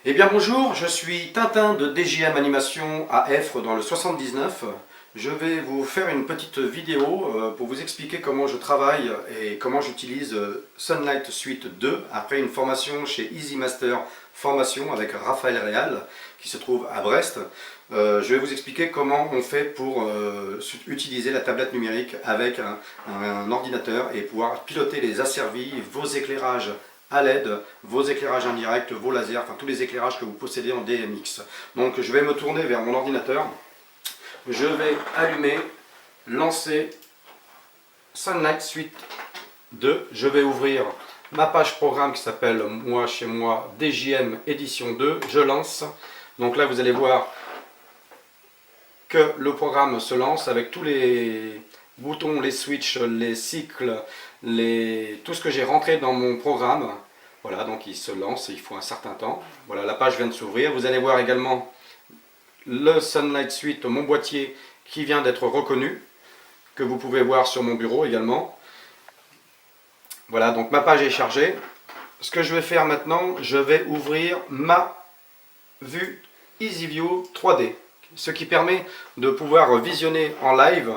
Eh bien bonjour, je suis Tintin de DJM Animation à Effre dans le 79. Je vais vous faire une petite vidéo pour vous expliquer comment je travaille et comment j'utilise Sunlight Suite 2 après une formation chez Easy Master Formation avec Raphaël Réal qui se trouve à Brest. Je vais vous expliquer comment on fait pour utiliser la tablette numérique avec un ordinateur et pouvoir piloter les asservis, vos éclairages à LED, vos éclairages indirects, vos lasers, enfin tous les éclairages que vous possédez en DMX. Donc je vais me tourner vers mon ordinateur, je vais allumer, lancer Sunlight Suite 2, je vais ouvrir ma page programme qui s'appelle Moi chez moi DJM Édition 2, je lance. Donc là vous allez voir que le programme se lance avec tous les boutons, les switches, les cycles, tout ce que j'ai rentré dans mon programme. Voilà, donc il se lance, il faut un certain temps. Voilà, la page vient de s'ouvrir. Vous allez voir également le Sunlight Suite, mon boîtier qui vient d'être reconnu, que vous pouvez voir sur mon bureau également. Voilà, donc ma page est chargée. Ce que je vais faire maintenant, je vais ouvrir ma vue EasyView 3D. Ce qui permet de pouvoir visionner en live,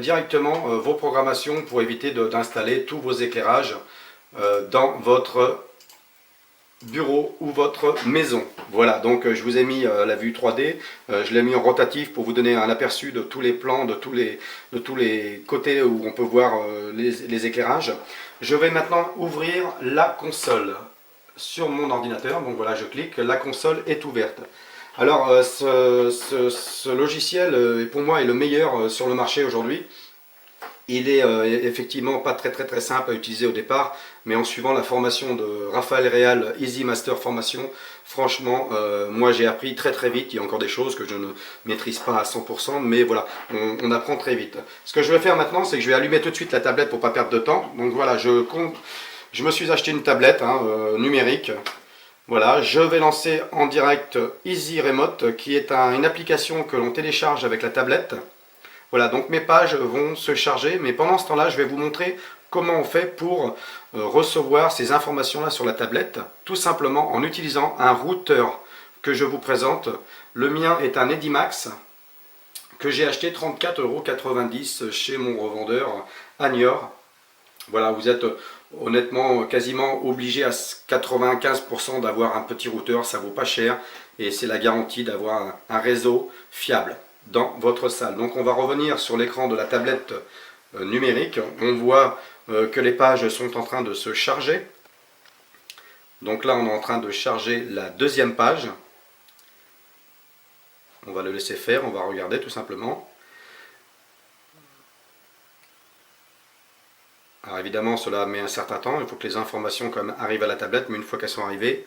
directement vos programmations pour éviter d'installer tous vos éclairages dans votre bureau ou votre maison. Voilà, donc je vous ai mis la vue 3D, je l'ai mis en rotatif pour vous donner un aperçu de tous les plans, de tous les côtés où on peut voir les éclairages. Je vais maintenant ouvrir la console sur mon ordinateur, donc voilà, je clique, la console est ouverte. Alors ce logiciel pour moi est le meilleur sur le marché aujourd'hui. Il est effectivement pas très simple à utiliser au départ, mais en suivant la formation de Raphaël Réal, Easy Master Formation, franchement, moi j'ai appris très vite. Il y a encore des choses que je ne maîtrise pas à 100%, mais voilà, on apprend très vite. Ce que je vais faire maintenant, c'est que je vais allumer tout de suite la tablette pour pas perdre de temps. Donc voilà, je me suis acheté une tablette numérique. Voilà, je vais lancer en direct Easy Remote, qui est une application que l'on télécharge avec la tablette. Voilà, donc mes pages vont se charger, mais pendant ce temps-là, je vais vous montrer comment on fait pour recevoir ces informations-là sur la tablette, tout simplement en utilisant un routeur que je vous présente. Le mien est un Edimax que j'ai acheté 34,90 € chez mon revendeur à Niort. Voilà, vous êtes honnêtement quasiment obligé à 95% d'avoir un petit routeur, ça vaut pas cher et c'est la garantie d'avoir un réseau fiable dans votre salle. Donc on va revenir sur l'écran de la tablette numérique. On voit que les pages sont en train de se charger. Donc là on est en train de charger la deuxième page. On va le laisser faire, on va regarder tout simplement. Alors évidemment cela met un certain temps, il faut que les informations quand même arrivent à la tablette, mais une fois qu'elles sont arrivées,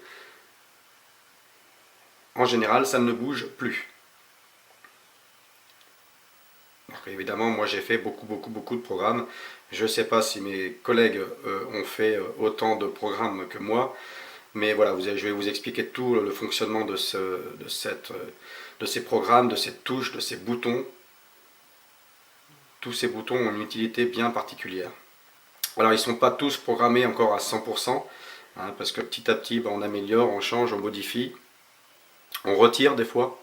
en général ça ne bouge plus. Donc évidemment moi j'ai fait beaucoup de programmes, je ne sais pas si mes collègues ont fait autant de programmes que moi, mais voilà, je vais vous expliquer tout le fonctionnement de ces programmes, de cette touche, de ces boutons. Tous ces boutons ont une utilité bien particulière. Alors ils ne sont pas tous programmés encore à 100%, parce que petit à petit on améliore, on change, on modifie, on retire des fois.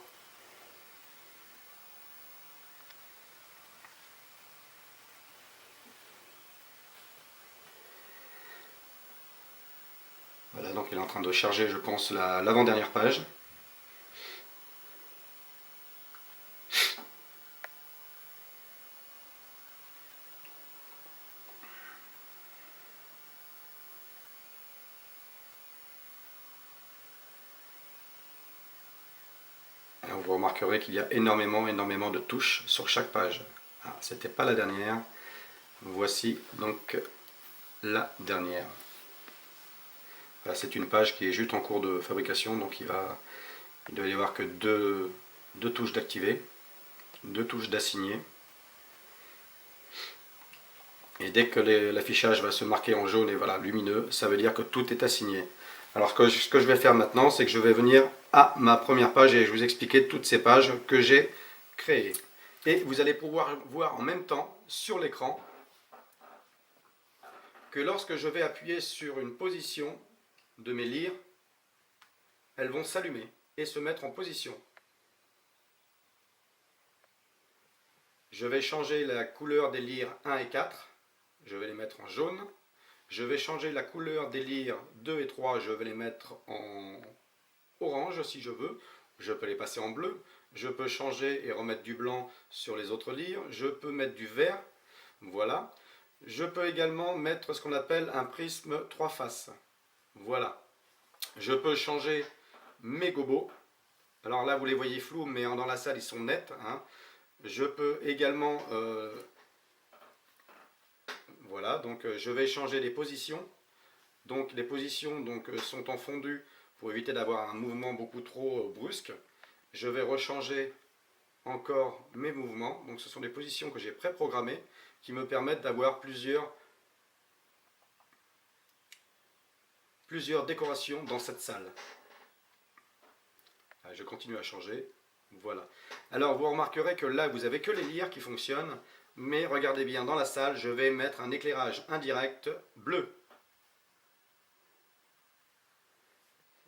Voilà, donc il est en train de charger, je pense, l'avant-dernière page. Vous remarquerez qu'il y a énormément de touches sur chaque page. Ah, c'était pas la dernière. Voici donc la dernière. Voilà, c'est une page qui est juste en cours de fabrication, donc il doit y avoir que deux touches d'activer, deux touches d'assigner. Et dès que l'affichage va se marquer en jaune et voilà, lumineux, ça veut dire que tout est assigné. Alors ce que je vais faire maintenant, c'est que je vais venir à ma première page et je vais vous expliquer toutes ces pages que j'ai créées. Et vous allez pouvoir voir en même temps sur l'écran que lorsque je vais appuyer sur une position, de mes lyres, elles vont s'allumer et se mettre en position. Je vais changer la couleur des lyres 1 et 4, je vais les mettre en jaune. Je vais changer la couleur des lyres 2 et 3, je vais les mettre en orange si je veux. Je peux les passer en bleu. Je peux changer et remettre du blanc sur les autres lyres. Je peux mettre du vert. Voilà. Je peux également mettre ce qu'on appelle un prisme 3 faces. Voilà. Je peux changer mes gobos. Alors là, vous les voyez flous, mais dans la salle, ils sont nets. Hein. Je peux également... voilà, donc je vais changer les positions. Donc les positions sont en fondu pour éviter d'avoir un mouvement beaucoup trop brusque. Je vais rechanger encore mes mouvements. Donc ce sont des positions que j'ai préprogrammées qui me permettent d'avoir plusieurs décorations dans cette salle. Je continue à changer. Voilà. Alors vous remarquerez que là vous avez que les lyres qui fonctionnent. Mais regardez bien, dans la salle, je vais mettre un éclairage indirect bleu.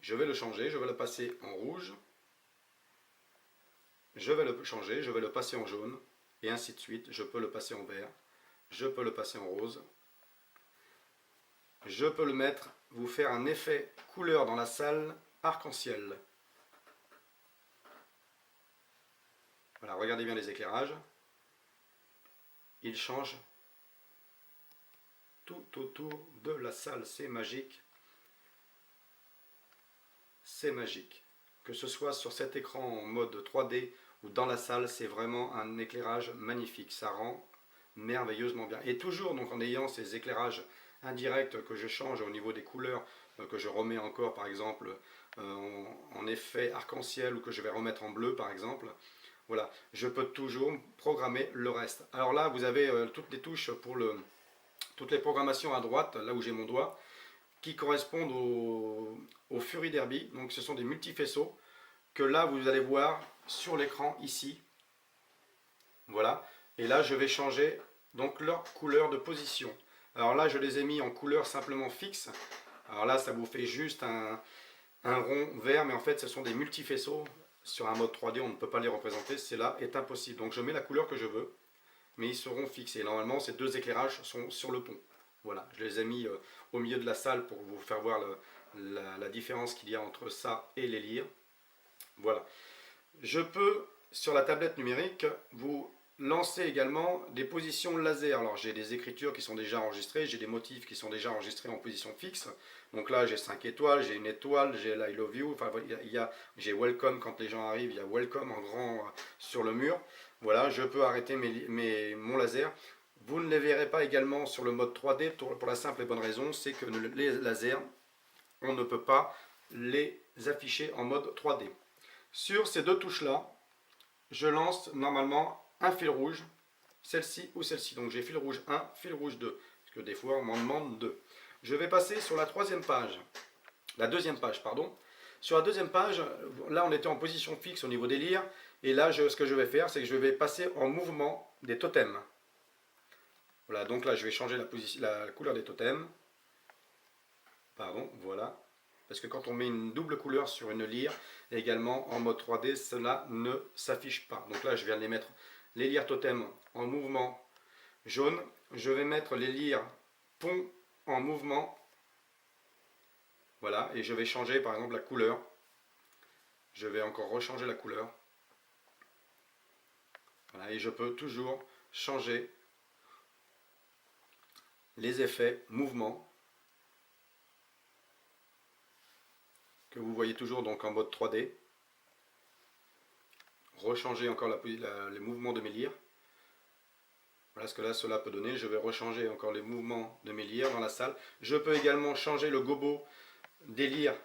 Je vais le changer, je vais le passer en rouge. Je vais le changer, je vais le passer en jaune. Et ainsi de suite. Je peux le passer en vert. Je peux le passer en rose. Je peux le mettre, vous faire un effet couleur dans la salle arc-en-ciel. Voilà, regardez bien les éclairages. Il change tout autour de la salle, c'est magique. C'est magique. Que ce soit sur cet écran en mode 3D ou dans la salle, c'est vraiment un éclairage magnifique. Ça rend merveilleusement bien. Et toujours donc en ayant ces éclairages indirects que je change au niveau des couleurs, que je remets encore par exemple en effet arc-en-ciel ou que je vais remettre en bleu par exemple. Voilà, je peux toujours programmer le reste. Alors là, vous avez toutes les touches pour toutes les programmations à droite, là où j'ai mon doigt, qui correspondent au Fury Derby. Donc ce sont des multifaisceaux que là, vous allez voir sur l'écran ici. Voilà, et là, je vais changer donc leur couleur de position. Alors là, je les ai mis en couleur simplement fixe. Alors là, ça vous fait juste un rond vert, mais en fait, ce sont des multifaisceaux. Sur un mode 3D, on ne peut pas les représenter, cela est impossible. Donc je mets la couleur que je veux, mais ils seront fixés. Normalement, ces deux éclairages sont sur le pont. Voilà, je les ai mis au milieu de la salle pour vous faire voir la différence qu'il y a entre ça et les lyres. Voilà. Je peux, sur la tablette numérique, vous lancer également des positions laser. Alors j'ai des écritures qui sont déjà enregistrées, j'ai des motifs qui sont déjà enregistrés en position fixe. Donc là j'ai 5 étoiles, j'ai une étoile, j'ai I love you, enfin j'ai welcome quand les gens arrivent, il y a welcome en grand sur le mur. Voilà, je peux arrêter mon laser. Vous ne les verrez pas également sur le mode 3D pour la simple et bonne raison, c'est que les lasers, on ne peut pas les afficher en mode 3D. Sur ces deux touches là, je lance normalement un fil rouge, celle-ci ou celle-ci. Donc j'ai fil rouge 1, fil rouge 2, parce que des fois on m'en demande 2. Je vais passer sur la deuxième page, pardon. Sur la deuxième page, là on était en position fixe au niveau des lyres, et là ce que je vais faire, c'est que je vais passer en mouvement des totems. Voilà, donc là je vais changer la couleur des totems. Pardon, voilà. Parce que quand on met une double couleur sur une lyre, également en mode 3D, cela ne s'affiche pas. Donc là je viens de les mettre les lyres totems en mouvement jaune. Je vais mettre les lyres pont en mouvement. Voilà, et je vais changer par exemple la couleur. Je vais encore rechanger la couleur. Voilà, et je peux toujours changer les effets mouvement que vous voyez toujours donc en mode 3D. Rechanger encore les mouvements de mes lyres. Voilà ce que là cela peut donner. Je vais rechanger encore les mouvements de mes lyres dans la salle. Je peux également changer le gobo des lyres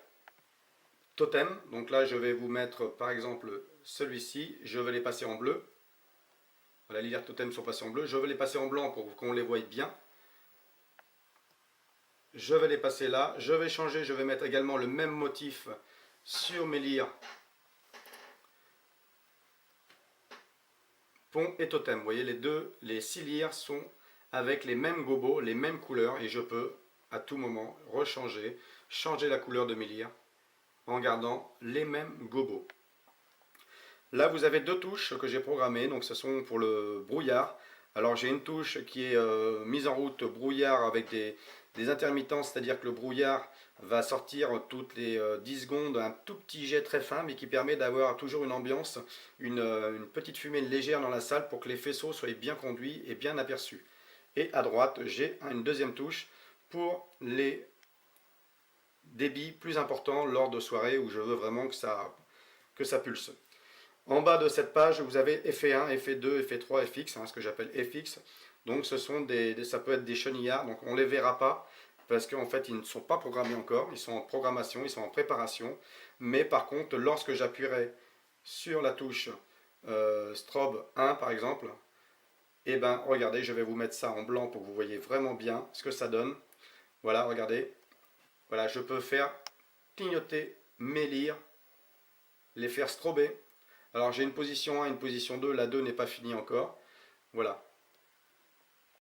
totem. Donc là je vais vous mettre par exemple celui-ci. Je vais les passer en bleu. Voilà, les lyres totem sont passés en bleu. Je vais les passer en blanc pour qu'on les voie bien. Je vais les passer là. Je vais changer. Je vais mettre également le même motif sur mes lyres pont et totem. Vous voyez, les 6 lyres sont avec les mêmes gobos, les mêmes couleurs, et je peux à tout moment rechanger, changer la couleur de mes lyres en gardant les mêmes gobos. Là, vous avez deux touches que j'ai programmées, donc ce sont pour le brouillard. Alors j'ai une touche qui est mise en route brouillard avec des intermittences, c'est-à-dire que le brouillard va sortir toutes les 10 secondes un tout petit jet très fin, mais qui permet d'avoir toujours une ambiance, une petite fumée légère dans la salle pour que les faisceaux soient bien conduits et bien aperçus. Et à droite, j'ai une deuxième touche pour les débits plus importants lors de soirées où je veux vraiment que ça pulse. En bas de cette page, vous avez effet 1, effet 2, effet 3, FX, ce que j'appelle FX. Donc ce sont ça peut être des chenillards, donc on ne les verra pas parce qu'en fait ils ne sont pas programmés encore, ils sont en programmation, ils sont en préparation. Mais par contre, lorsque j'appuierai sur la touche strobe 1 par exemple, et ben regardez, je vais vous mettre ça en blanc pour que vous voyez vraiment bien ce que ça donne. Voilà, regardez. Voilà, je peux faire clignoter mes lyres, les faire strober. Alors j'ai une position 1, une position 2, la 2 n'est pas finie encore. Voilà.